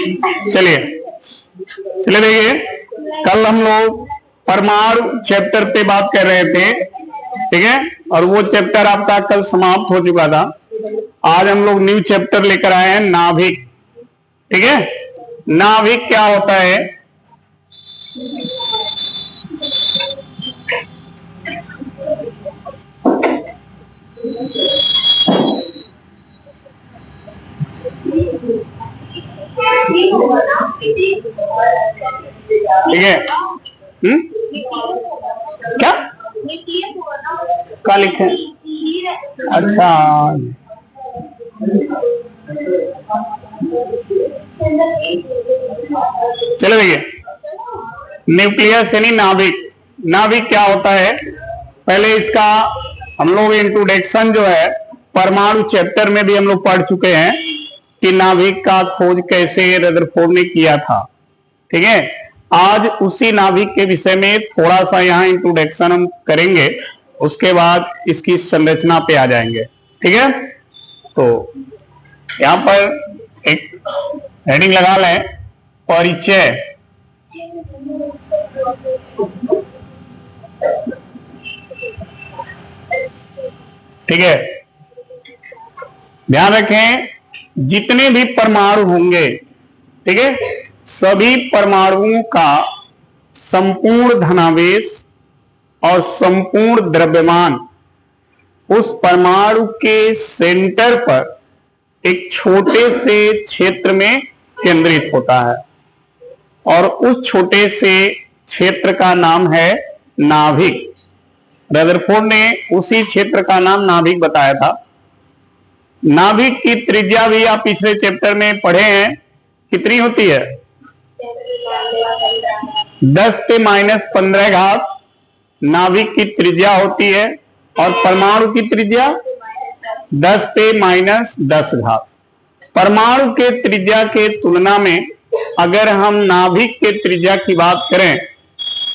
चलिए चलिए देखिए, कल हम लोग परमाणु चैप्टर पे बात कर रहे थे, ठीक है, और वो चैप्टर आपका कल समाप्त हो चुका था। आज हम लोग न्यू चैप्टर लेकर आए हैं, नाभिक। ठीक है, नाभिक क्या होता है? ठीक है, क्या क्या लिखे? अच्छा, चलो देखिए, न्यूक्लियस यानी नाभिक। नाभिक क्या होता है? पहले इसका हम लोग इंट्रोडक्शन जो है परमाणु चैप्टर में भी हम लोग पढ़ चुके हैं कि नाभिक का खोज कैसे रदरफोर्ड ने किया था। ठीक है, आज उसी नाभिक के विषय में थोड़ा सा यहाँ इंट्रोडक्शन हम करेंगे, उसके बाद इसकी संरचना पे आ जाएंगे। ठीक है, तो यहाँ पर एक हेडिंग लगा लें, परिचय। ठीक है, ध्यान रखें, जितने भी परमाणु होंगे, ठीक है, सभी परमाणुओं का संपूर्ण धनावेश और संपूर्ण द्रव्यमान उस परमाणु के सेंटर पर एक छोटे से क्षेत्र में केंद्रित होता है, और उस छोटे से क्षेत्र का नाम है नाभिक। रदरफोर्ड ने उसी क्षेत्र का नाम नाभिक बताया था। नाभिक की त्रिज्या भी आप पिछले चैप्टर में पढ़े हैं, कितनी होती है? 10 पे -15 घात नाभिक की त्रिज्या होती है, और परमाणु की त्रिज्या 10 पे -10 घात। परमाणु के त्रिज्या के तुलना में अगर हम नाभिक के त्रिज्या की बात करें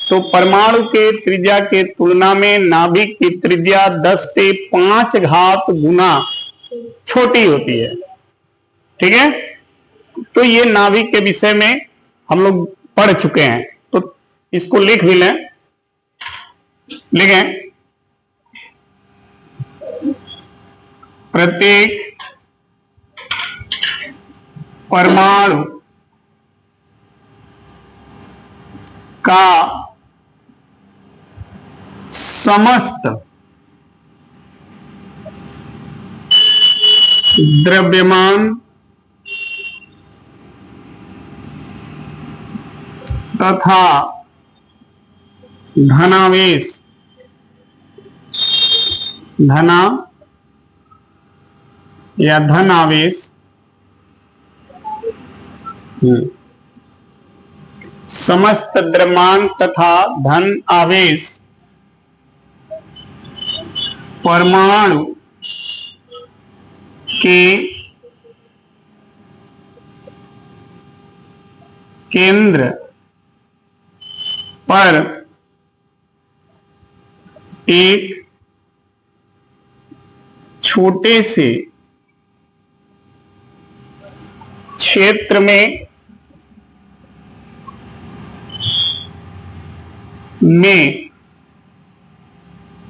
तो परमाणु के त्रिज्या के तुलना में नाभिक की त्रिज्या 10 पे 5 घात गुना छोटी होती है। ठीक है, तो ये नाभिक के विषय में हम लोग पढ़ चुके हैं, तो इसको लिख भी लें, लिखें। प्रत्येक परमाणु का समस्त द्रव्यमान तथा धनावेश या धनावेश समस्त द्रव्यमान तथा धन आवेश परमाणु के केंद्र पर एक छोटे से क्षेत्र में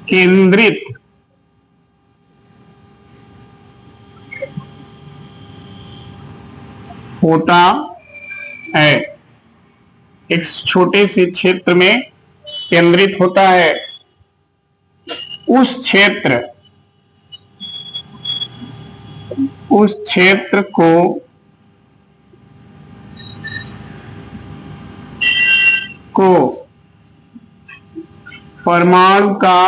केंद्रित होता है। एक छोटे से क्षेत्र में केंद्रित होता है। उस क्षेत्र को परमाणु का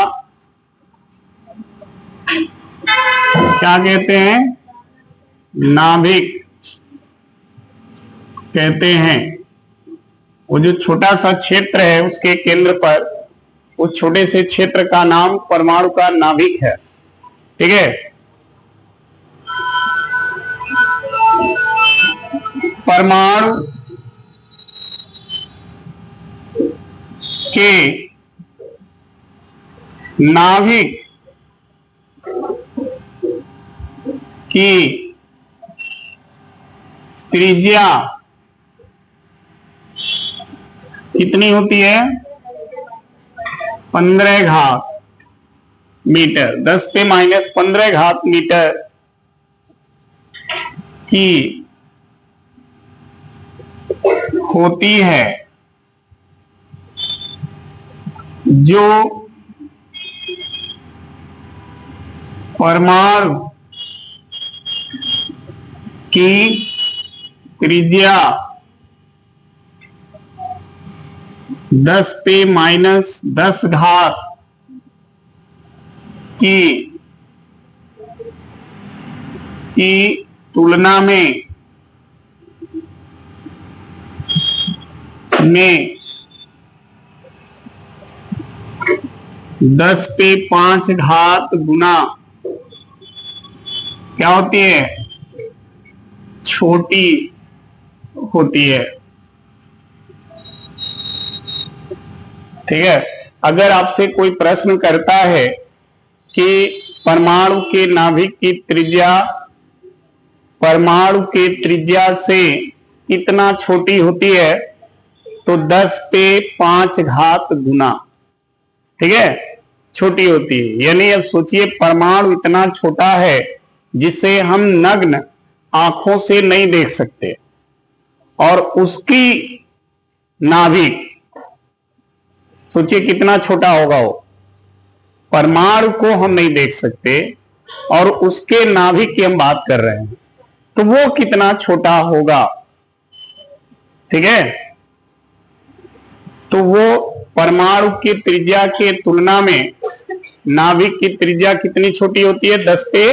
क्या कहते हैं? नाभिक कहते हैं। वो जो छोटा सा क्षेत्र है उसके केंद्र पर उस छोटे से क्षेत्र का नाम परमाणु का नाभिक है। ठीक है, परमाणु के नाभिक की त्रिज्या कितनी होती है? 15 घात मीटर, 10 पे माइनस 15 घात मीटर की होती है, जो परमाणु की त्रिज्या 10 पे माइनस 10 घात की तुलना में 10 पे 5 घात गुना क्या होती है? छोटी होती है। ठीक है। अगर आपसे कोई प्रश्न करता है कि परमाणु के नाभिक की त्रिज्या परमाणु के त्रिज्या से कितना छोटी होती है, तो 10 पे 5 घात गुना, ठीक है, छोटी होती है। यानी अब सोचिए परमाणु इतना छोटा है जिसे हम नग्न आंखों से नहीं देख सकते, और उसकी नाभिक सोचिए कितना छोटा होगा। वो परमाणु को हम नहीं देख सकते और उसके नाभिक की हम बात कर रहे हैं, तो वो कितना छोटा होगा। ठीक है। तो वो परमाणु की त्रिज्या के तुलना में नाभिक की त्रिज्या कितनी छोटी होती है? 10 पे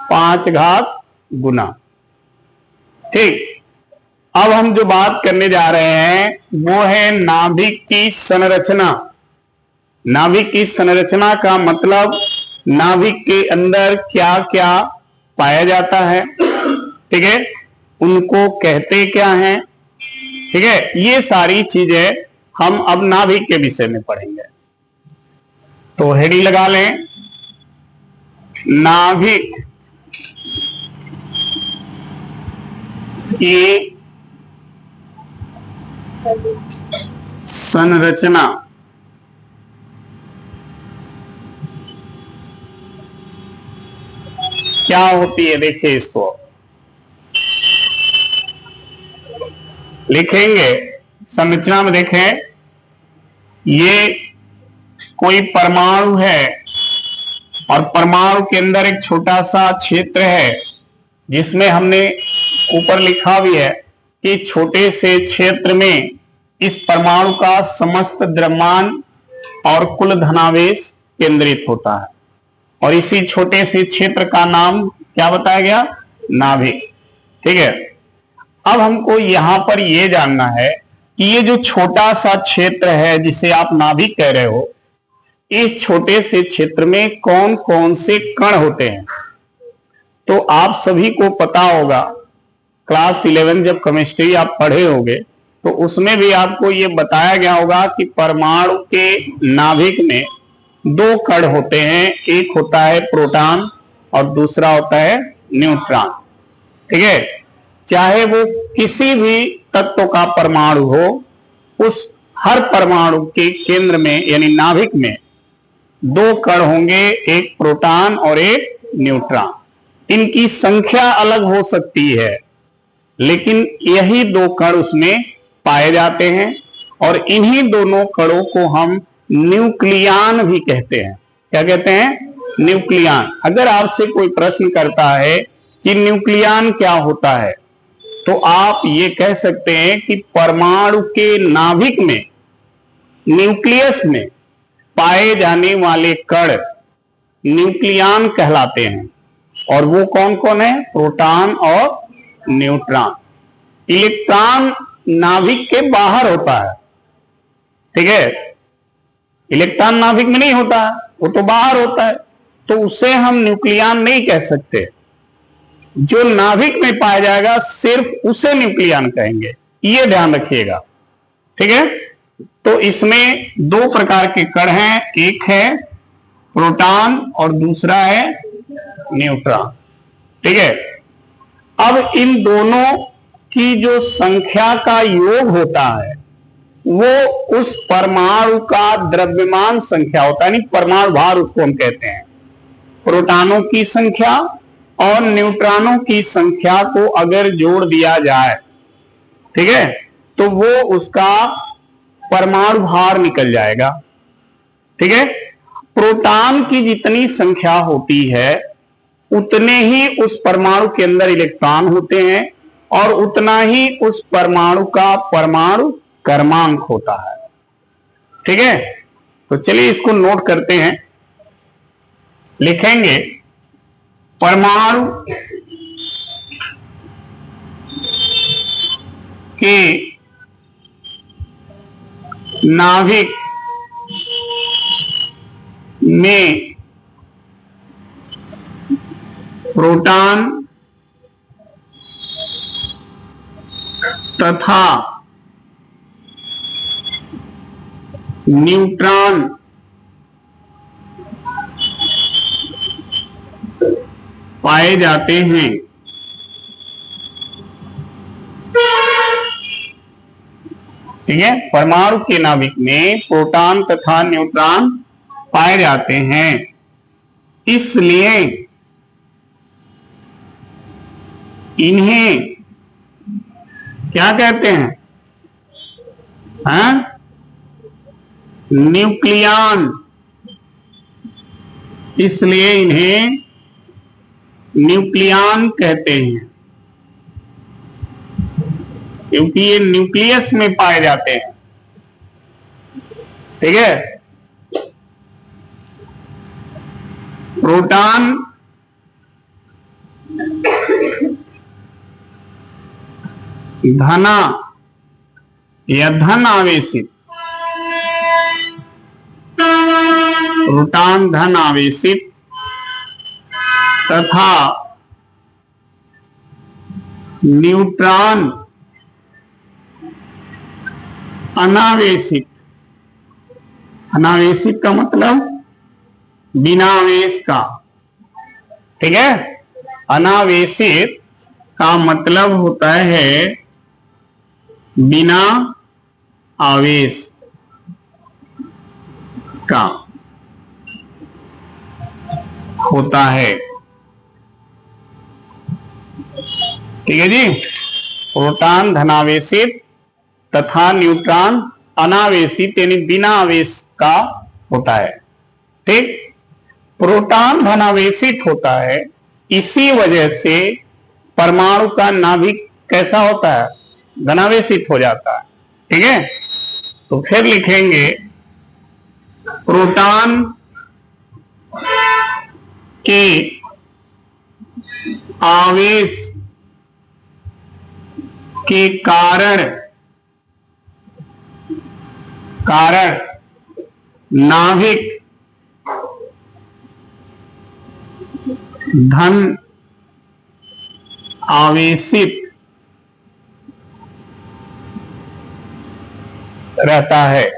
5 घात गुना। ठीक। अब हम जो बात करने जा रहे हैं वो है नाभिक की संरचना। नाभिक की संरचना का मतलब नाभिक के अंदर क्या क्या पाया जाता है, ठीक है, उनको कहते क्या हैं, ठीक है, ये सारी चीजें हम अब नाभिक के विषय में पढ़ेंगे। तो हेडिंग लगा लें, नाभिक की संरचना। क्या होती है? देखिए, इसको लिखेंगे। संरचना में देखें, ये कोई परमाणु है और परमाणु के अंदर एक छोटा सा क्षेत्र है जिसमें हमने ऊपर लिखा भी है कि छोटे से क्षेत्र में इस परमाणु का समस्त द्रव्यमान और कुल धनावेश केंद्रित होता है, और इसी छोटे से क्षेत्र का नाम क्या बताया गया? नाभिक। ठीक है। अब हमको यहां पर यह जानना है कि ये जो छोटा सा क्षेत्र है जिसे आप नाभिक कह रहे हो, इस छोटे से क्षेत्र में कौन कौन से कण होते हैं? तो आप सभी को पता होगा, क्लास 11 जब केमिस्ट्री आप पढ़े होंगे तो उसमें भी आपको ये बताया गया होगा कि परमाणु के नाभिक में 2 कण होते हैं, एक होता है प्रोटॉन और दूसरा होता है न्यूट्रॉन। ठीक है। चाहे वो किसी भी तत्व का परमाणु हो, उस हर परमाणु के केंद्र में यानी नाभिक में 2 कण होंगे, एक प्रोटॉन और एक न्यूट्रॉन। इनकी संख्या अलग हो सकती है, लेकिन यही 2 कण उसमें पाए जाते हैं, और इन्हीं दोनों कणों को हम न्यूक्लियन भी कहते हैं। क्या कहते हैं? न्यूक्लियन। अगर आपसे कोई प्रश्न करता है कि न्यूक्लियन क्या होता है, तो आप ये कह सकते हैं कि परमाणु के नाभिक में, न्यूक्लियस में पाए जाने वाले कण न्यूक्लियन कहलाते हैं। और वो कौन कौन है? प्रोटॉन और न्यूट्रॉन। इलेक्ट्रॉन नाभिक के बाहर होता है। ठीक है। इलेक्ट्रॉन नाभिक में नहीं होता है, वो तो बाहर होता है, तो उसे हम न्यूक्लियन नहीं कह सकते। जो नाभिक में पाया जाएगा सिर्फ उसे न्यूक्लियन कहेंगे, ये ध्यान रखिएगा। ठीक है। तो इसमें 2 प्रकार के कण हैं, एक है प्रोटॉन और दूसरा है न्यूट्रॉन। ठीक है। अब इन दोनों की जो संख्या का योग होता है वो उस परमाणु का द्रव्यमान संख्या होता है, यानी परमाणु भार उसको हम कहते हैं। प्रोटॉनों की संख्या और न्यूट्रॉनों की संख्या को अगर जोड़ दिया जाए, ठीक है, तो वो उसका परमाणु भार निकल जाएगा। ठीक है, प्रोटॉन की जितनी संख्या होती है उतने ही उस परमाणु के अंदर इलेक्ट्रॉन होते हैं और उतना ही उस परमाणु का परमाणु क्रमांक होता है। ठीक है, तो चलिए इसको नोट करते हैं। लिखेंगे परमाणु के नाभिक में प्रोटॉन तथा न्यूट्रॉन पाए जाते हैं। ठीक है, परमाणु के नाभिक में प्रोटॉन तथा न्यूट्रॉन पाए जाते हैं, इसलिए इन्हें क्या कहते हैं? हाँ? न्यूक्लियॉन। इसलिए इन्हें न्यूक्लियॉन कहते हैं, क्योंकि ये न्यूक्लियस में पाए जाते हैं। ठीक है, प्रोटॉन धना या धन आवेशित, प्रोटॉन धन आवेशित तथा न्यूट्रॉन अनावेशित। अनावेशित का मतलब बिना आवेश का। ठीक है, अनावेशित का मतलब होता है बिना आवेश का होता है। ठीक है जी, प्रोटॉन धनावेशित तथा न्यूट्रॉन अनावेशित यानी बिना आवेश का होता है। ठीक, प्रोटॉन धनावेशित होता है, इसी वजह से परमाणु का नाभिक कैसा होता है? धनावेशित हो जाता है। ठीक है, तो फिर लिखेंगे प्रोटॉन के आवेश के कारण नाभिक धन आवेशित रहता है।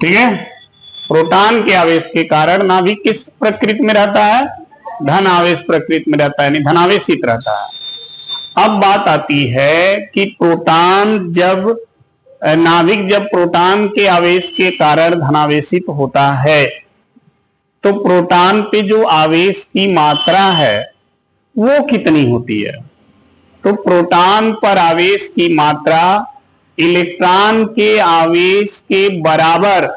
ठीक है, प्रोटॉन के आवेश के कारण नाभिक किस प्रकृति में रहता है? धन आवेश प्रकृति में रहता है, यानी धनावेशित रहता है। अब बात आती है कि प्रोटॉन जब नाभिक जब प्रोटॉन के आवेश के कारण धनावेशित होता है, तो प्रोटॉन पे जो आवेश की मात्रा है वो कितनी होती है? तो प्रोटॉन पर आवेश की मात्रा इलेक्ट्रॉन के आवेश के बराबर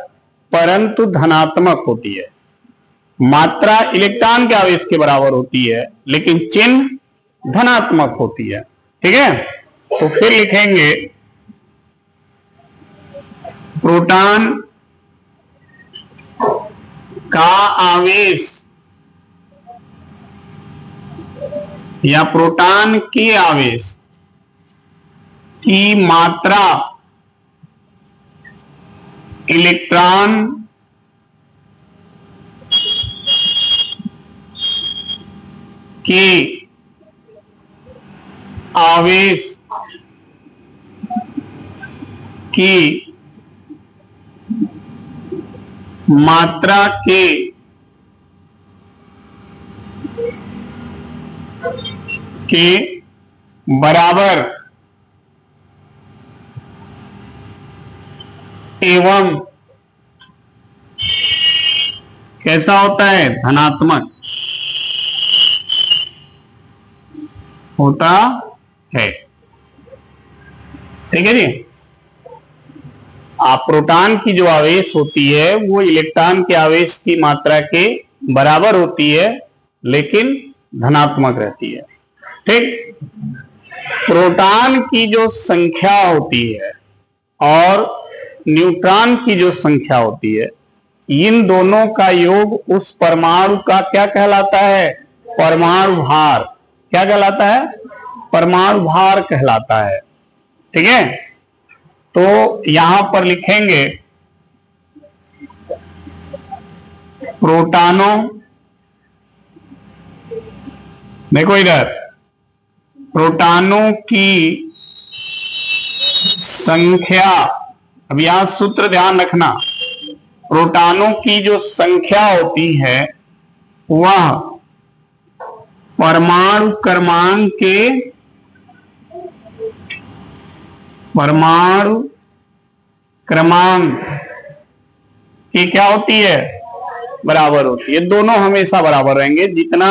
परंतु धनात्मक होती है। मात्रा इलेक्ट्रॉन के आवेश के बराबर होती है, लेकिन चिन्ह धनात्मक होती है। ठीक है, तो फिर लिखेंगे प्रोटॉन का आवेश या प्रोटॉन के आवेश की मात्रा इलेक्ट्रॉन के आवेश की मात्रा के बराबर एवं कैसा होता है, धनात्मक होता है। ठीक है जी। प्रोटॉन की जो आवेश होती है वो इलेक्ट्रॉन के आवेश की मात्रा के बराबर होती है, लेकिन धनात्मक रहती है। ठीक। प्रोटॉन की जो संख्या होती है और न्यूट्रॉन की जो संख्या होती है, इन दोनों का योग उस परमाणु का क्या कहलाता है, परमाणु भार। क्या कहलाता है, परमाणु भार कहलाता है। ठीक है। तो यहां पर लिखेंगे प्रोटॉनों, देखो इधर, प्रोटॉनों की संख्या, अब यहां सूत्र ध्यान रखना, प्रोटॉनों की जो संख्या होती है वह परमाणु क्रमांक की क्या होती है, बराबर होती है। दोनों हमेशा बराबर रहेंगे। जितना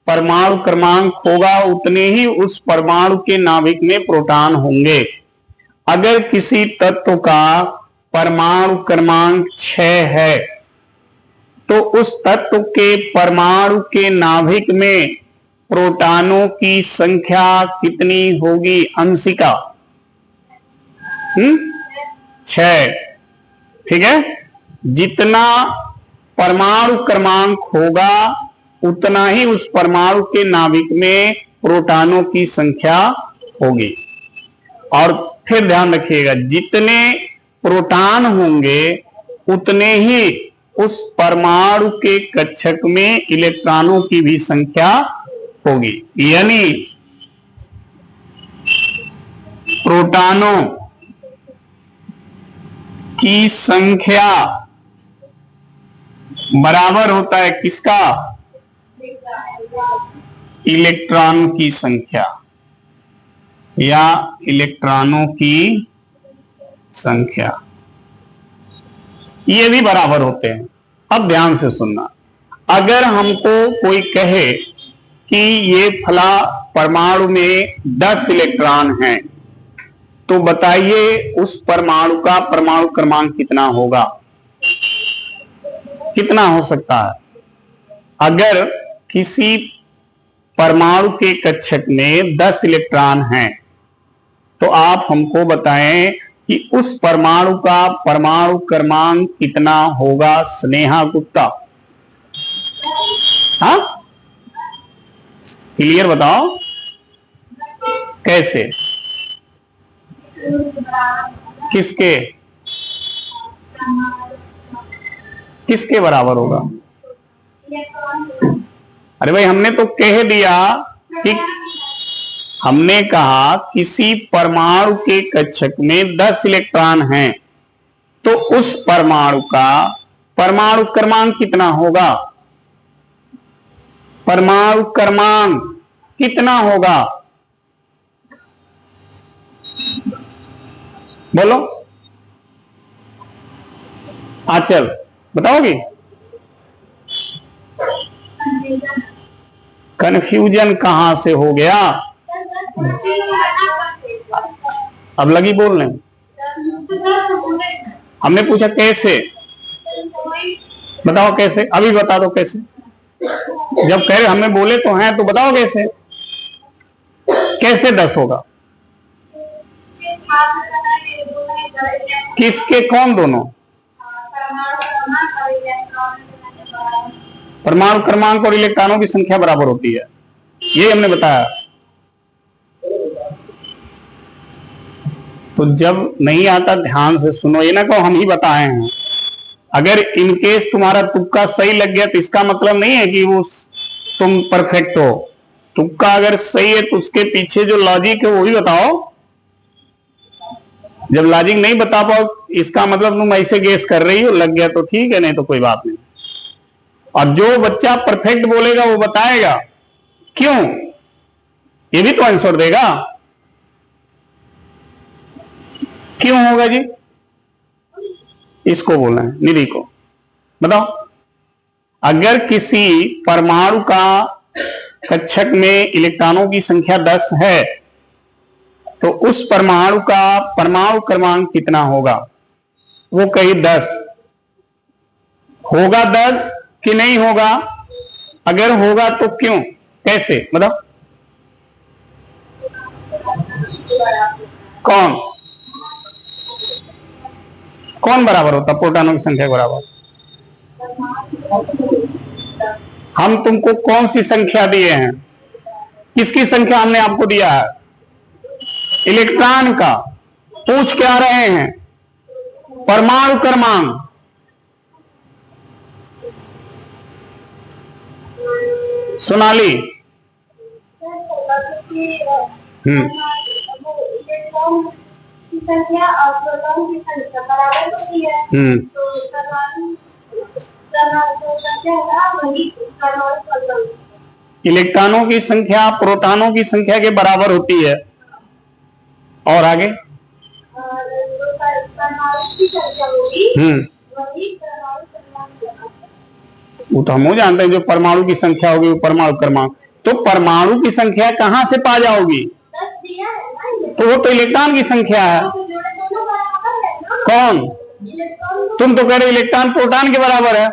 परमाणु क्रमांक होगा उतने ही उस परमाणु के नाभिक में प्रोटॉन होंगे। अगर किसी तत्व का परमाणु क्रमांक 6 है तो उस तत्व के परमाणु के नाभिक में प्रोटॉनों की संख्या कितनी होगी, अंशिका 6। ठीक है। जितना परमाणु क्रमांक होगा उतना ही उस परमाणु के नाभिक में प्रोटॉनों की संख्या होगी। और फिर ध्यान रखिएगा, जितने प्रोटॉन होंगे उतने ही उस परमाणु के कक्षक में इलेक्ट्रॉनों की भी संख्या होगी। यानी प्रोटॉनों की संख्या बराबर होता है किसका, इलेक्ट्रॉन की संख्या या इलेक्ट्रॉनों की संख्या, ये भी बराबर होते हैं। अब ध्यान से सुनना, अगर हमको कोई कहे कि ये फला परमाणु में 10 इलेक्ट्रॉन हैं, तो बताइए उस परमाणु का परमाणु क्रमांक कितना होगा, कितना हो सकता है। अगर किसी परमाणु के कक्षक में 10 इलेक्ट्रॉन हैं तो आप हमको बताएं कि उस परमाणु का परमाणु क्रमांक कितना होगा। स्नेहा गुप्ता, हाँ क्लियर बताओ कैसे, किसके किसके बराबर होगा। अरे भाई हमने तो कह दिया कि हमने कहा किसी परमाणु के कक्षक में 10 इलेक्ट्रॉन हैं तो उस परमाणु का परमाणु क्रमांक कितना होगा, परमाणु क्रमांक कितना होगा, बोलो आंचल बताओगी। कंफ्यूजन कहां से हो गया, अब लगी बोलने। हमने पूछा कैसे, बताओ कैसे, अभी बता दो कैसे। जब कह रहे हमने बोले तो हैं तो बताओ कैसे, कैसे 10 होगा, किसके कौन दोनों, परमाणु क्रमांक और इलेक्ट्रॉनों की संख्या बराबर होती है, ये हमने बताया। तो जब नहीं आता ध्यान से सुनो, ये ना कहो हम ही बताए हैं। अगर इनकेस तुम्हारा तुक्का सही लग गया तो इसका मतलब नहीं है कि वो तुम परफेक्ट हो। तुक्का अगर सही है तो उसके पीछे जो लॉजिक है वो भी बताओ। जब लॉजिक नहीं बता पाओ इसका मतलब तुम ऐसे गेस कर रही हो, लग गया तो ठीक है, नहीं तो कोई बात नहीं। और जो बच्चा परफेक्ट बोलेगा वो बताएगा क्यों, ये भी तो आंसर देगा। क्यों होगा जी? इसको बोलना है, निधि को बताओ। अगर किसी परमाणु का कक्षक में इलेक्ट्रॉनों की संख्या 10 है तो उस परमाणु का परमाणु क्रमांक कितना होगा? वो कहीं 10 होगा, 10 कि नहीं होगा? अगर होगा तो क्यों, कैसे बताओ? कौन कौन बराबर होता प्रोटॉनों की संख्या के बराबर? हम तुमको कौन सी संख्या दिए हैं? किसकी संख्या हमने आपको दिया है? इलेक्ट्रॉन का। पूछ क्या रहे हैं? परमाणु क्रमांक। सोनाली, संख्या और प्रोटॉन की संख्या बराबर होती है, तो इलेक्ट्रॉनों की संख्या प्रोटॉनों की संख्या के बराबर होती है। और आगे वो तो हम जानते हैं, जो परमाणु की संख्या होगी वो परमाणु क्रमांक। तो परमाणु की संख्या कहां से पा जाओगी? तो वो तो इलेक्ट्रॉन की संख्या है। कौन? तुम तो कह रहे इलेक्ट्रॉन प्रोटॉन के बराबर है,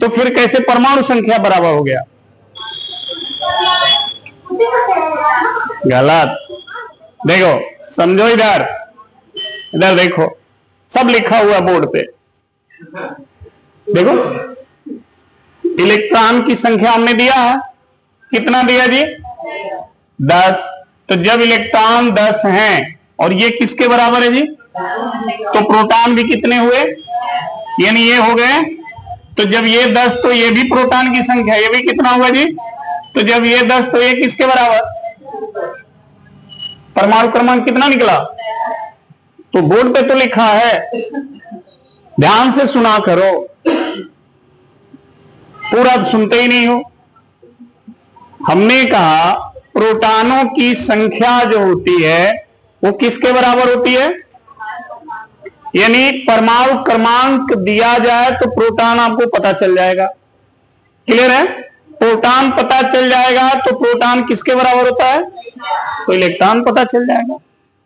तो फिर कैसे परमाणु संख्या बराबर हो गया? गलत। देखो समझो, इधर इधर देखो, सब लिखा हुआ बोर्ड पे देखो। इलेक्ट्रॉन की संख्या हमने दिया है, कितना दिया जी? 10। तो जब इलेक्ट्रॉन 10 हैं और ये किसके बराबर है जी? तो प्रोटॉन भी कितने हुए? यानी ये हो गए। तो जब ये 10 तो ये भी प्रोटॉन की संख्या, ये भी कितना होगा जी? तो जब ये 10 तो ये किसके बराबर? परमाणु क्रमांक कितना निकला? तो बोर्ड पे तो लिखा है, ध्यान से सुना करो, पूरा सुनते ही नहीं हो। हमने कहा प्रोटॉनों की संख्या जो होती है वो किसके बराबर होती है? यानी परमाणु क्रमांक दिया जाए तो प्रोटॉन आपको पता चल जाएगा। क्लियर है? प्रोटॉन पता चल जाएगा तो प्रोटॉन किसके बराबर होता है? तो इलेक्ट्रॉन पता चल जाएगा।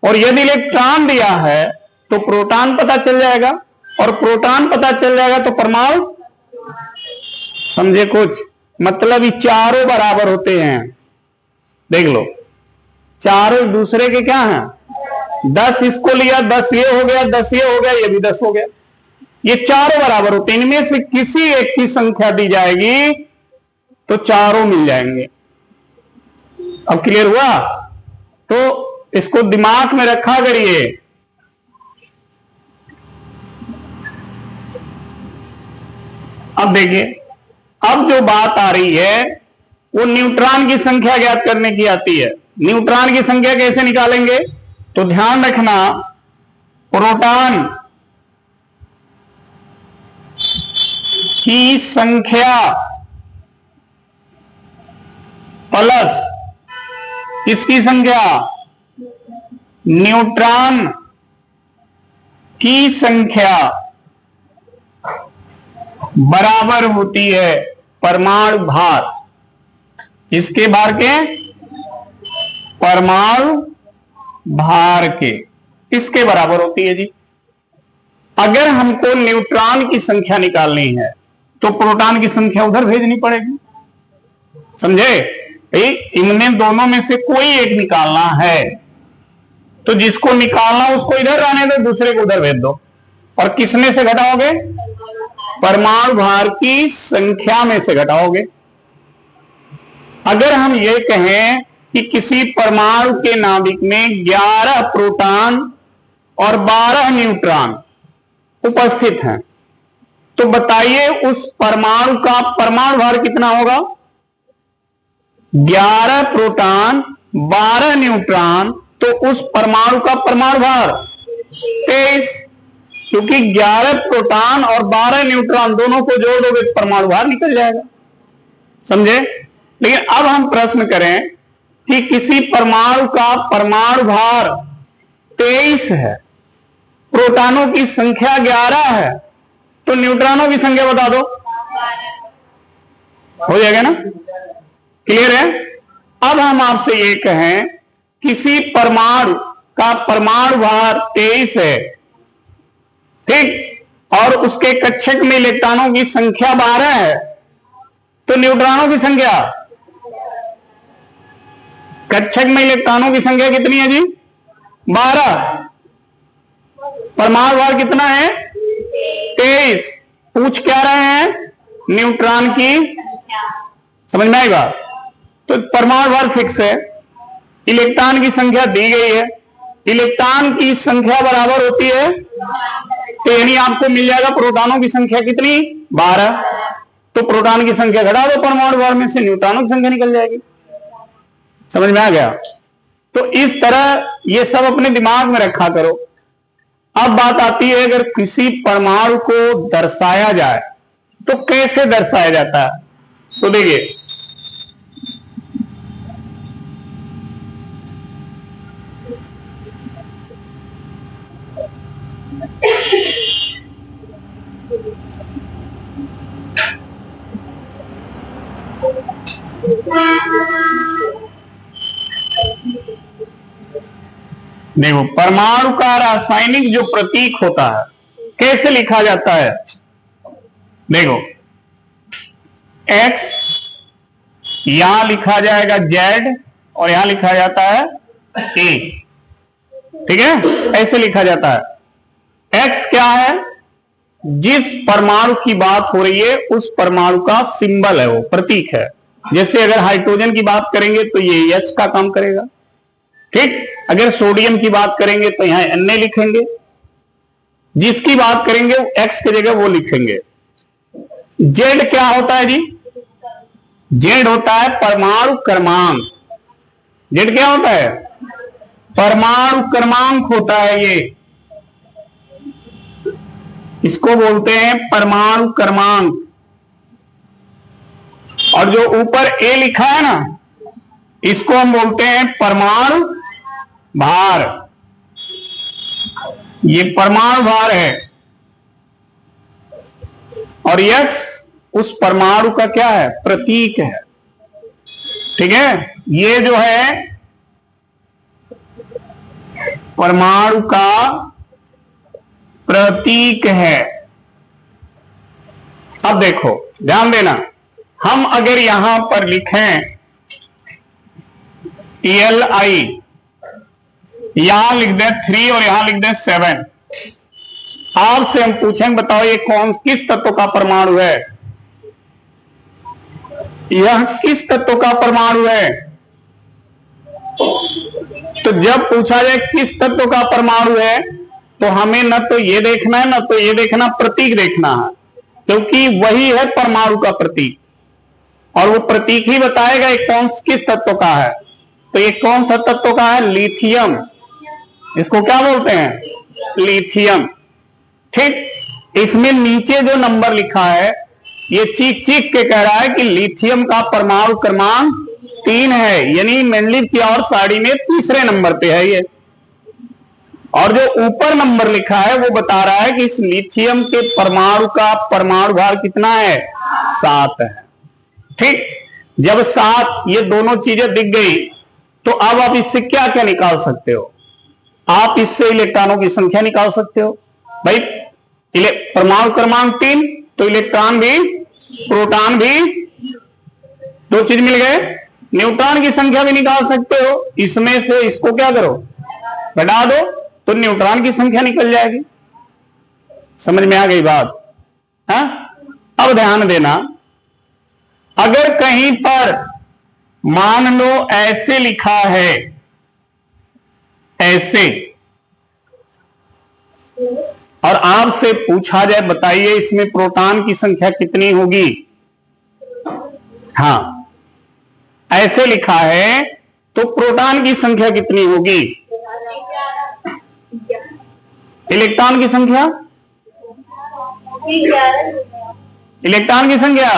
और यदि इलेक्ट्रॉन दिया है तो प्रोटॉन पता चल जाएगा, और प्रोटॉन पता चल जाएगा तो परमाणु। समझे कुछ? मतलब ये चारों बराबर होते हैं। देख लो, चारों दूसरे के क्या हैं? 10 इसको लिया, 10 ये हो गया, 10 ये हो गया, ये भी 10 हो गया। ये चारों बराबर होते हैं। इनमें से किसी एक की संख्या दी जाएगी तो चारों मिल जाएंगे। अब क्लियर हुआ? तो इसको दिमाग में रखा करिए। अब देखिए, अब जो बात आ रही है वो न्यूट्रॉन की संख्या ज्ञात करने की आती है। न्यूट्रॉन की संख्या कैसे निकालेंगे? तो ध्यान रखना, प्रोटॉन की संख्या प्लस किसकी संख्या? न्यूट्रॉन की संख्या बराबर होती है परमाणु भार। इसके भार के? परमाणु भार के। इसके बराबर होती है जी। अगर हमको न्यूट्रॉन की संख्या निकालनी है तो प्रोटॉन की संख्या उधर भेजनी पड़ेगी। समझे? इनमें दोनों में से कोई एक निकालना है, तो जिसको निकालना उसको इधर रहने दो, दूसरे को उधर भेज दो। और किसमें से घटाओगे? परमाणु भार की संख्या में से घटाओगे। अगर हम ये कहें कि किसी परमाणु के नाभिक में 11 प्रोटॉन और 12 न्यूट्रॉन उपस्थित हैं, तो बताइए उस परमाणु का परमाणु भार कितना होगा? 11 प्रोटॉन 12 न्यूट्रॉन, तो उस परमाणु का परमाणु भार 23। क्योंकि 11 प्रोटॉन और 12 न्यूट्रॉन दोनों को जोड़ दोगे तो परमाणु भार निकल जाएगा। समझे? लेकिन अब हम प्रश्न करें कि किसी परमाणु का परमाणु भार 23 है, प्रोटॉनों की संख्या 11 है, तो न्यूट्रॉनों की संख्या बता दो। हो जाएगा ना? क्लियर है? अब हम आपसे ये कहें किसी परमाणु का परमाणु भार 23 है, ठीक, और उसके कक्षक में इलेक्ट्रॉनों की संख्या 12 है, तो न्यूट्रॉनों की संख्या, कक्षक में इलेक्ट्रॉनों की संख्या कितनी है जी? 12। परमाणु भार कितना है? 23। पूछ क्या रहे हैं? न्यूट्रॉन की। समझ में आई बात? तो परमाणु भार फिक्स है, इलेक्ट्रॉन की संख्या दी गई है, इलेक्ट्रॉन की संख्या बराबर होती है, तो यानी आपको मिल जाएगा प्रोटॉनों की संख्या कितनी? 12। तो प्रोटॉन की संख्या घटा दो परमाणु भार में से, न्यूट्रॉनों की संख्या निकल जाएगी। समझ में आ गया? तो इस तरह ये सब अपने दिमाग में रखा करो। अब बात आती है अगर किसी परमाणु को दर्शाया जाए तो कैसे दर्शाया जाता है? तो देखिए, देखो, परमाणु का रासायनिक जो प्रतीक होता है कैसे लिखा जाता है? देखो, X यहां लिखा जाएगा Z और यहां लिखा जाता है A, ठीक है? ऐसे लिखा जाता है। X क्या है? जिस परमाणु की बात हो रही है उस परमाणु का सिंबल है, वो प्रतीक है। जैसे अगर हाइड्रोजन की बात करेंगे तो ये H का काम करेगा, ठीक। अगर सोडियम की बात करेंगे तो यहां Na लिखेंगे, जिसकी बात करेंगे X की जगह वो लिखेंगे। Z क्या होता है जी? Z होता है परमाणु क्रमांक। Z क्या होता है? परमाणु क्रमांक होता है ये, इसको बोलते हैं परमाणु क्रमांक। और जो ऊपर A लिखा है ना, इसको हम बोलते हैं परमाणु भार। ये परमाणु भार है, और X उस परमाणु का क्या है? प्रतीक है, ठीक है। ये जो है परमाणु का प्रतीक है। अब देखो, ध्यान देना, हम अगर यहां पर लिखें Li, यहां लिख दें 3 और यहां लिख दें 7, आपसे हम पूछेंगे बताओ ये कौन किस तत्व का परमाणु है? यह किस तत्व का परमाणु है? तो जब पूछा जाए किस तत्व का परमाणु है तो हमें न तो ये देखना है, न तो ये देखना, प्रतीक देखना है, क्योंकि वही है परमाणु का प्रतीक, और वो प्रतीक ही बताएगा ये कौन किस तत्व का है। तो ये कौन सा तत्व का है? लिथियम। इसको क्या बोलते हैं? लिथियम, ठीक। इसमें नीचे जो नंबर लिखा है ये चीख चीख के कह रहा है कि लिथियम का परमाणु क्रमांक 3 है, यानी मेंडलीव की और साड़ी में तीसरे नंबर पे है ये। और जो ऊपर नंबर लिखा है वो बता रहा है कि इस लिथियम के परमाणु का परमाणु भार कितना है? 7 है, ठीक। जब 7 ये दोनों चीजें दिख गई तो अब आप इससे क्या क्या निकाल सकते हो? आप इससे इलेक्ट्रॉनों की संख्या निकाल सकते हो। भाई परमाणु क्रमांक 3, तो इलेक्ट्रॉन भी प्रोटॉन भी, दो चीज मिल गए। न्यूट्रॉन की संख्या भी निकाल सकते हो, इसमें से इसको क्या करो? घटा दो, तो न्यूट्रॉन की संख्या निकल जाएगी। समझ में आ गई बात? है? अब ध्यान देना, अगर कहीं पर मान लो ऐसे लिखा है, ऐसे, और आपसे पूछा जाए बताइए इसमें प्रोटॉन की संख्या कितनी होगी? हां, ऐसे लिखा है तो प्रोटॉन की संख्या कितनी होगी? इलेक्ट्रॉन की संख्या? इलेक्ट्रॉन की संख्या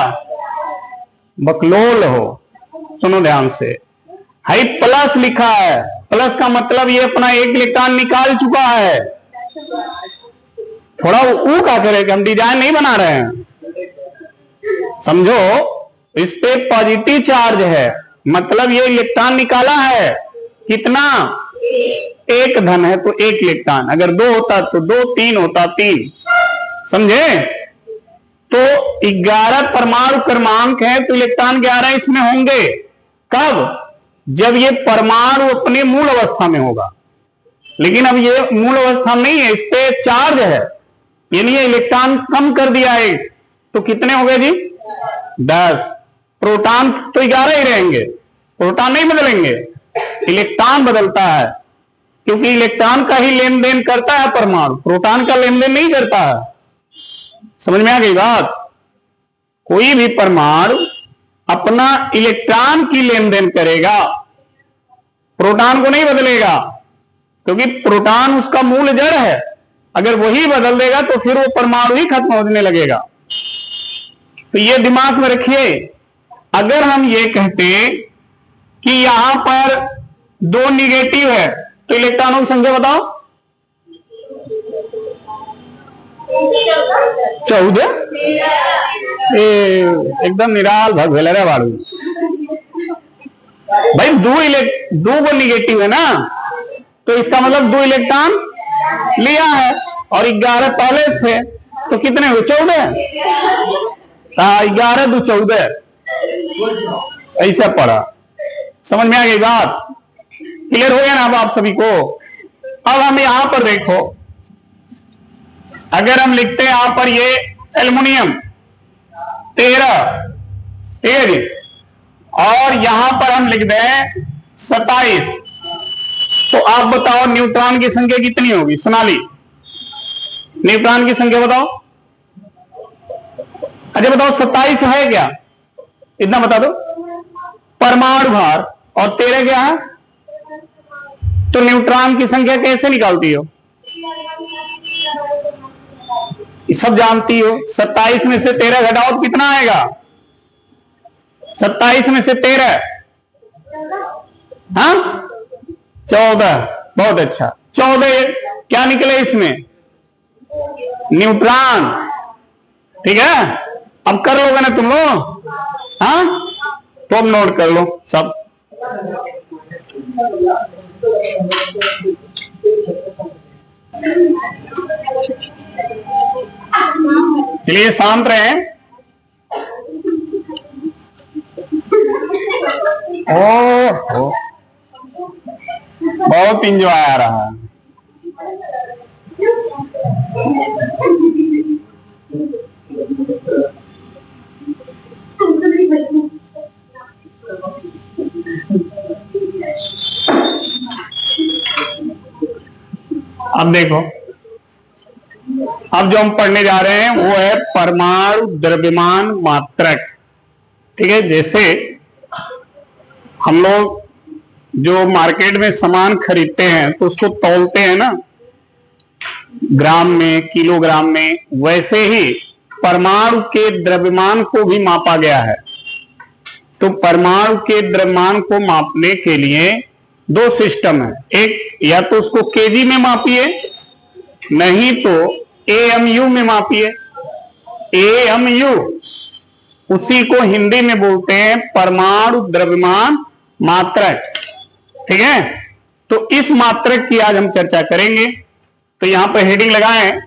बकलोल हो। सुनो ध्यान से, हाई प्लस लिखा है, प्लस का मतलब ये अपना एक इलेक्ट्रॉन निकाल चुका है। थोड़ा ऊ का करे कि हम डिजाइन नहीं बना रहे हैं, समझो। इस पे पॉजिटिव चार्ज है, मतलब ये इलेक्ट्रॉन निकाला है। कितना? एक धन है तो एक इलेक्ट्रॉन, अगर दो होता तो दो, तीन होता तीन, समझे। तो 11 परमाणु क्रमांक है तो इलेक्ट्रॉन 11 इसमें होंगे। कब? जब ये परमाणु अपने मूल अवस्था में होगा। लेकिन अब ये मूल अवस्था नहीं है, इस पे चार्ज है, यानी ये इलेक्ट्रॉन कम कर दिया है। तो कितने हो गए जी? 10। प्रोटॉन तो 11 ही रहेंगे, प्रोटॉन नहीं बदलेंगे, इलेक्ट्रॉन बदलता है, क्योंकि इलेक्ट्रॉन का ही लेन देन करता है परमाणु, प्रोटॉन का लेन देन नहीं करता है। समझ में आ गई बात? कोई भी परमाणु अपना इलेक्ट्रॉन की लेन देन करेगा, प्रोटॉन को नहीं बदलेगा, क्योंकि प्रोटॉन उसका मूल जड़ है। अगर वही बदल देगा तो फिर वो परमाणु ही खत्म होने लगेगा। तो ये दिमाग में रखिए। अगर हम ये कहते कि यहां पर 2 निगेटिव है तो इलेक्ट्रॉनों की संख्या बताओ। 14। एकदम निराल भग भेल रे बाड़ू भाई। 2 को निगेटिव है ना, तो इसका मतलब 2 इलेक्ट्रॉन लिया है और 11 पहले थे, तो कितने हुए? 14। 11 2 14 ऐसा पड़ा। समझ में आ गई बात? क्लियर हो गया ना अब आप सभी को? अब हम यहां पर देखो, अगर हम लिखते हैं यहां पर ये एल्युमिनियम 13, ठीक है जी, और यहां पर हम लिख दें 27, तो आप बताओ न्यूट्रॉन की संख्या कितनी होगी? सोनाली, न्यूट्रॉन की संख्या बताओ। अच्छा बताओ 27 है क्या? इतना बता दो। परमाणु भार और 13 क्या है? तो न्यूट्रॉन की संख्या कैसे निकालती हो? सब जानती हो। 27 में से 13 घटाओ तो कितना आएगा? 27 में से 13, हाँ 14। बहुत अच्छा। 14 क्या निकले इसमें? न्यूट्रॉन। ठीक है, अब कर लोगे ना तुम लोग? हाँ, तो अब नोट कर लो सब। चलिए शांत रहे। ओह, बहुत इंजॉय आ रहा है। अब देखो, अब जो हम पढ़ने जा रहे हैं वो है परमाणु द्रव्यमान मात्रक। ठीक है, जैसे हम लोग जो मार्केट में सामान खरीदते हैं तो उसको तौलते हैं ना, ग्राम में, किलोग्राम में, वैसे ही परमाणु के द्रव्यमान को भी मापा गया है। तो परमाणु के द्रव्यमान को मापने के लिए 2 सिस्टम है। एक, या तो उसको केजी में मापिए, नहीं तो एएमयू में मापिए। एएमयू, उसी को हिंदी में बोलते हैं परमाणु द्रव्यमान मात्रक। ठीक है, तो इस मात्रक की आज हम चर्चा करेंगे। तो यहां पर हेडिंग लगाएं,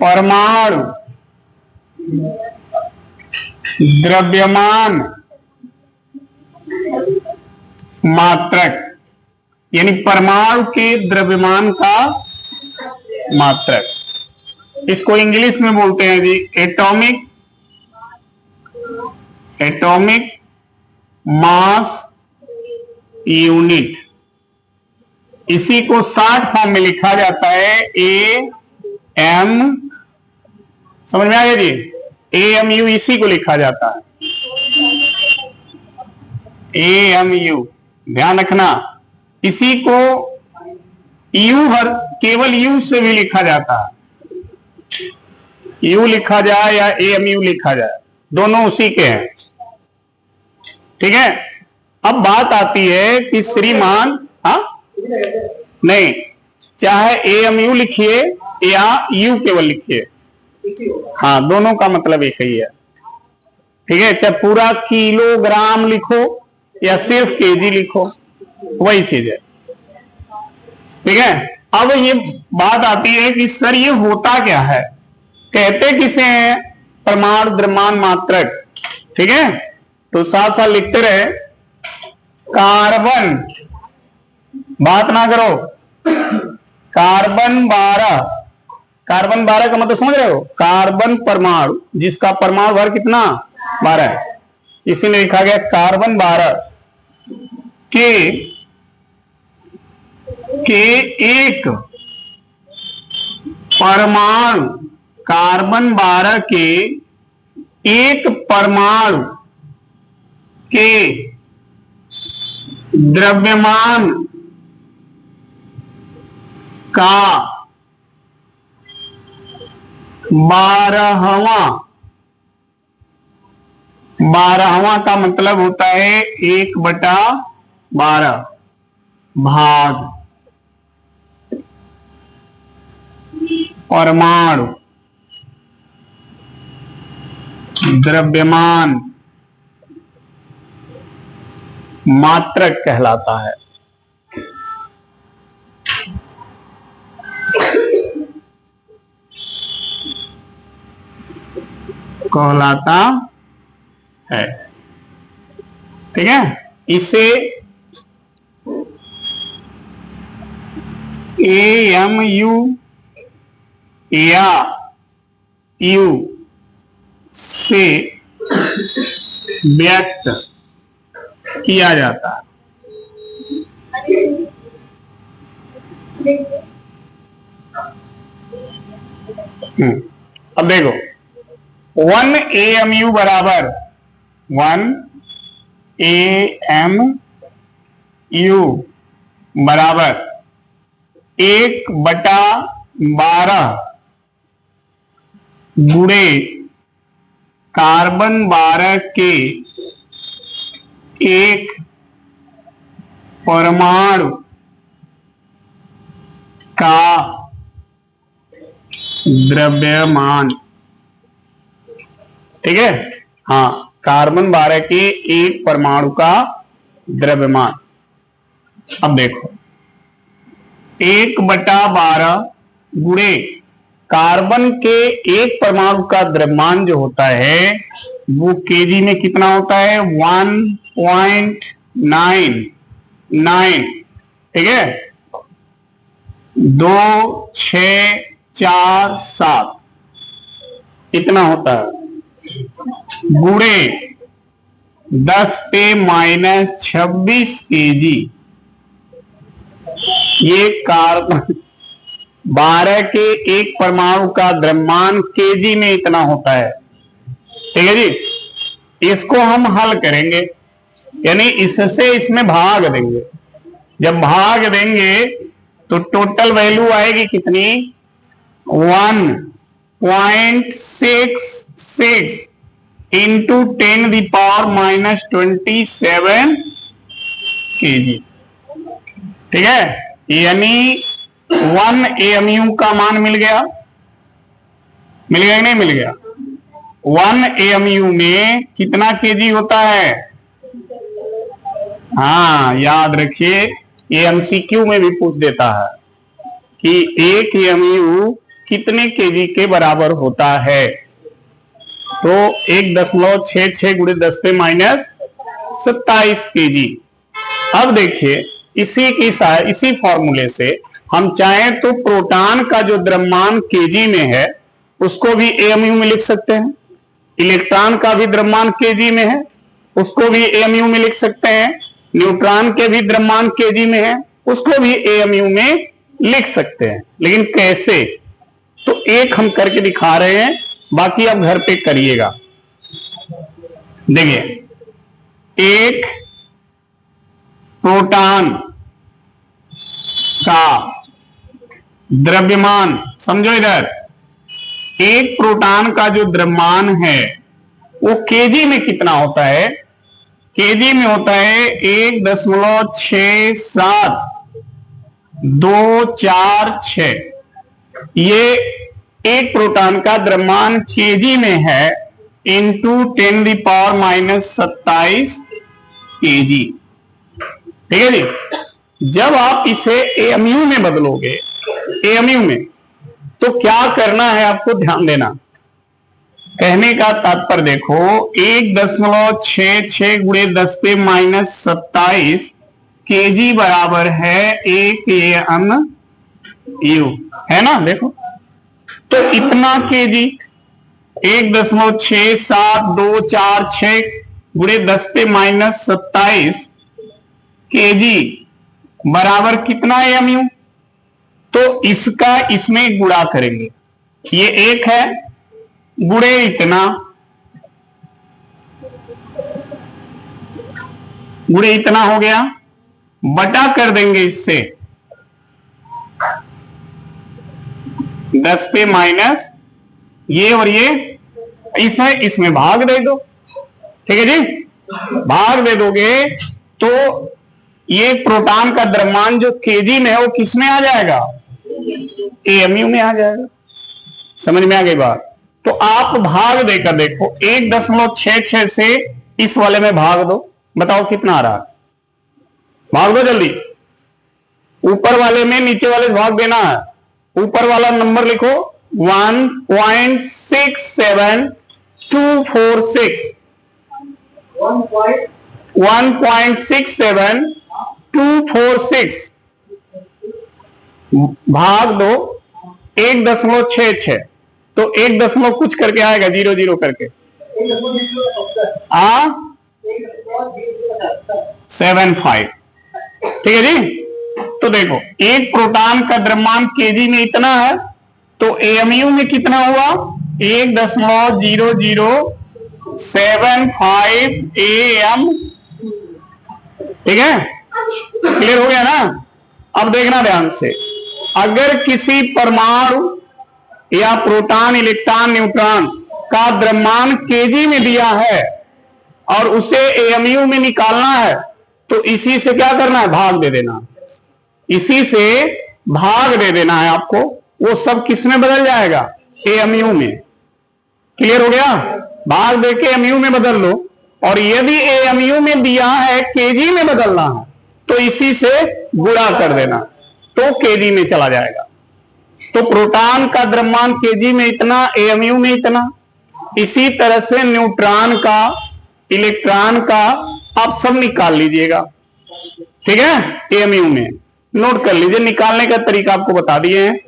परमाणु द्रव्यमान मात्रक, यानी परमाणु के द्रव्यमान का मात्रक। इसको इंग्लिश में बोलते हैं जी एटॉमिक मास यूनिट। इसी को शॉर्ट फॉर्म में लिखा जाता है एएम। समझ में आ गया जी? एएमयू इसी को लिखा जाता है, एएमयू। ध्यान रखना, इसी को यू हर केवल यू से भी लिखा जाता है। यू लिखा जाए या एएमयू लिखा जाए, दोनों उसी के हैं। ठीक है। अब बात आती है कि श्रीमान, हाँ नहीं, चाहे AMU लिखिए या U केवल लिखिए, हाँ दोनों का मतलब एक ही है। ठीक है, चाहे पूरा किलोग्राम लिखो या सिर्फ केजी लिखो, वही चीज है। ठीक है। अब ये बात आती है कि सर ये होता क्या है, कहते किसे हैं, परमाणु, द्रव्यमान, मात्रक। ठीक है, तो साथ साथ लिखते रहे। कार्बन, बात ना करो, कार्बन 12, कार्बन 12 का मतलब समझ रहे हो, कार्बन परमाणु जिसका परमाणु भर कितना 12 है, इसीलिए लिखा गया कार्बन 12 के एक परमाणु, कार्बन 12 के एक परमाणु के द्रव्यमान का 12वां का मतलब होता है 1/12 भाग परमाणु द्रव्यमान मात्रक कहलाता है। कहलाता है, ठीक है। इसे AMU या U से व्यक्त किया जाता है। अब देखो 1 AMU बराबर 1 AMU बराबर 1/12 गुणे कार्बन 12 के एक परमाणु का द्रव्यमान। ठीक है, हाँ, कार्बन 12 के एक परमाणु का द्रव्यमान। अब देखो 1/12 गुणे कार्बन के एक परमाणु का द्रव्यमान जो होता है वो केजी में कितना होता है, 1.99। ठीक है, 2, 6, 4, 7 इतना होता है, गुणे 10⁻26 केजी। ये कार्बन 12 के एक परमाणु का द्रव्यमान केजी में इतना होता है। ठीक है जी, इसको हम हल करेंगे, यानी इससे इसमें भाग देंगे। जब भाग देंगे तो टोटल वैल्यू आएगी कितनी, 1.66 इंटू 10⁻⁻27 केजी। ठीक है, यानी 1 AMU का मान मिल गया, मिल गया कि नहीं मिल गया। 1 AMU में कितना केजी होता है, हाँ याद रखिए, ये MCQ में भी पूछ देता है कि 1 AMU कितने केजी के बराबर होता है। तो 1.66 गुणे 10⁻⁻27 केजी। अब देखिए इसी फॉर्मूले से हम चाहें तो प्रोटॉन का जो द्रव्यमान केजी में है उसको भी AMU में लिख सकते हैं, इलेक्ट्रॉन का भी द्रव्यमान केजी में है उसको भी AMU में लिख सकते हैं, न्यूट्रॉन के भी द्रव्यमान केजी में है उसको भी AMU में लिख सकते हैं। लेकिन कैसे, तो एक हम करके दिखा रहे हैं, बाकी आप घर पे करिएगा। देखिए, एक प्रोटॉन का द्रव्यमान, समझो इधर, एक प्रोटॉन का जो द्रव्यमान है वो केजी में कितना होता है, केजी में होता है 1.6724 ये एक प्रोटॉन का द्रव्यमान केजी में है इंटू 10⁻⁻27 केजी। ठीक है जी। जब आप इसे एएमयू में बदलोगे, एएमयू में, तो क्या करना है आपको ध्यान देना। कहने का तात्पर्य देखो 1.66 × 10⁻⁻27 केजी बराबर है 1 एएमयू, है ना। देखो तो इतना केजी 1.67246 × 10⁻⁻27 केजी बराबर कितना एएमयू। तो इसका इसमें गुणा करेंगे, ये एक है गुणे इतना, गुणे इतना हो गया, बटा कर देंगे इससे 10 पे माइनस ये और ये, इसे इसमें भाग दे दो। ठीक है जी। भाग दे दोगे तो ये प्रोटॉन का द्रव्यमान जो केजी में है वो किस में आ जाएगा, एएमयू में आ जाएगा। समझ में आ गई बात। तो आप भाग देकर देखो 1.66 से इस वाले में भाग दो, बताओ कितना आ रहा है। भाग दो जल्दी, ऊपर वाले में नीचे वाले भाग देना है। ऊपर वाला नंबर लिखो 1.67246 1.67246 भाग दो 1.66 तो 1 कुछ करके आएगा, 0 करके 75। ठीक है जी। तो देखो एक प्रोटॉन का द्रव्यमान केजी में इतना है, तो एएमयू में कितना हुआ 1.0075 एएम। ठीक है, क्लियर हो गया ना। अब देखना ध्यान से, अगर किसी परमाणु या प्रोटॉन, इलेक्ट्रॉन, न्यूट्रॉन का द्रव्यमान केजी में दिया है और उसे एएमयू में निकालना है, तो इसी से क्या करना है, भाग दे देना। इसी से भाग दे देना है आपको, वो सब किस में बदल जाएगा, एएमयू में। क्लियर हो गया। भाग दे के एएमयू में बदल लो, और यदि एएमयू में दिया है केजी में बदलना है तो इसी से गुणा कर देना, तो केजी में चला जाएगा। तो प्रोटॉन का द्रव्यमान केजी में इतना, एएमयू में इतना। इसी तरह से न्यूट्रॉन का, इलेक्ट्रॉन का आप सब निकाल लीजिएगा। ठीक है, एएमयू में नोट कर लीजिए, निकालने का तरीका आपको बता दिए हैं।